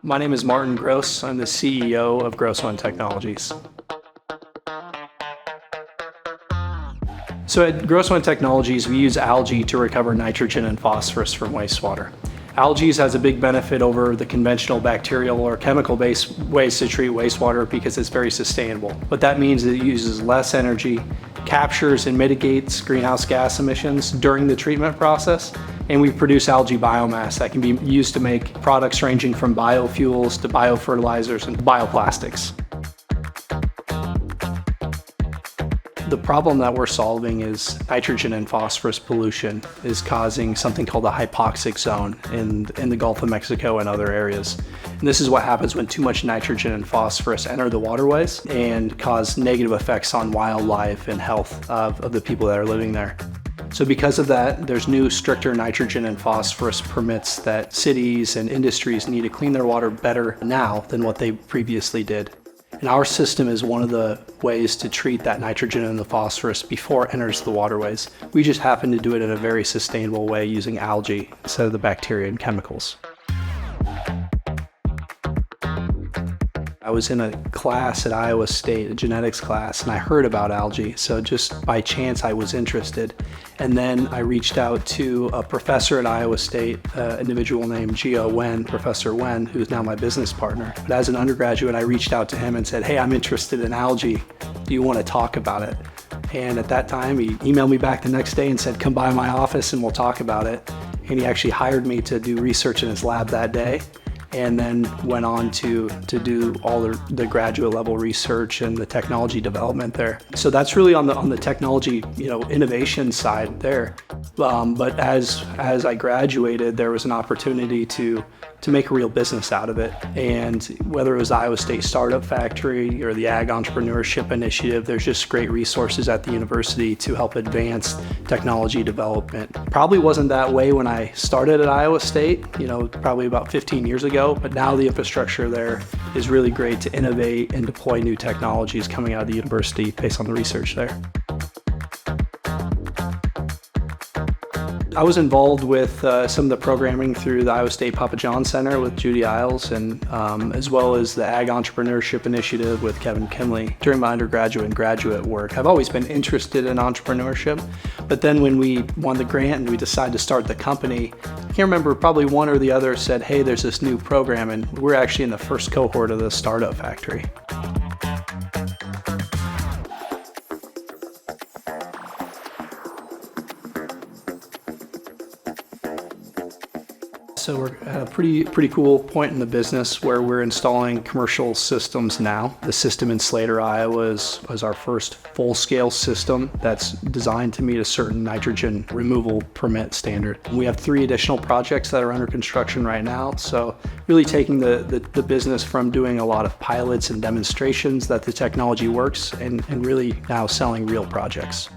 My name is Martin Gross. I'm the CEO of Gross-Wen Technologies. So at Gross-Wen Technologies, we use algae to recover nitrogen and phosphorus from wastewater. Algae has a big benefit over the conventional bacterial or chemical-based ways to treat wastewater because it's very sustainable. What that means is it uses less energy, captures and mitigates greenhouse gas emissions during the treatment process, and we produce algae biomass that can be used to make products ranging from biofuels to biofertilizers and bioplastics. The problem that we're solving is nitrogen and phosphorus pollution is causing something called a hypoxic zone in the Gulf of Mexico and other areas. And this is what happens when too much nitrogen and phosphorus enter the waterways and cause negative effects on wildlife and health of the people that are living there. So because of that, there's new stricter nitrogen and phosphorus permits that cities and industries need to clean their water better now than what they previously did. And our system is one of the ways to treat that nitrogen and the phosphorus before it enters the waterways. We just happen to do it in a very sustainable way using algae instead of the bacteria and chemicals. I was in a class at Iowa State, a genetics class, and I heard about algae, so just by chance I was interested. And then I reached out to a professor at Iowa State, an individual named Professor Wen, who's now my business partner. But as an undergraduate, I reached out to him and said, hey, I'm interested in algae. Do you want to talk about it? And at that time, he emailed me back the next day and said, come by my office and we'll talk about it. And he actually hired me to do research in his lab that day, and then went on to do all the graduate level research and the technology development there. So that's really on the technology, innovation side there. But as I graduated, there was an opportunity to make a real business out of it. And whether it was the Iowa State Startup Factory or the Ag Entrepreneurship Initiative, there's just great resources at the university to help advance technology development. Probably wasn't that way when I started at Iowa State, probably about 15 years ago, but now the infrastructure there is really great to innovate and deploy new technologies coming out of the university based on the research there. I was involved with some of the programming through the Iowa State Papa John Center with Judy Isles, and as well as the Ag Entrepreneurship Initiative with Kevin Kimley during my undergraduate and graduate work. I've always been interested in entrepreneurship, but then when we won the grant and we decided to start the company, I can't remember, probably one or the other said, hey, there's this new program, and we're actually in the first cohort of the Startup Factory. So we're at a pretty cool point in the business where we're installing commercial systems now. The system in Slater, Iowa was our first full-scale system that's designed to meet a certain nitrogen removal permit standard. We have 3 additional projects that are under construction right now. So really taking the business from doing a lot of pilots and demonstrations that the technology works and really now selling real projects.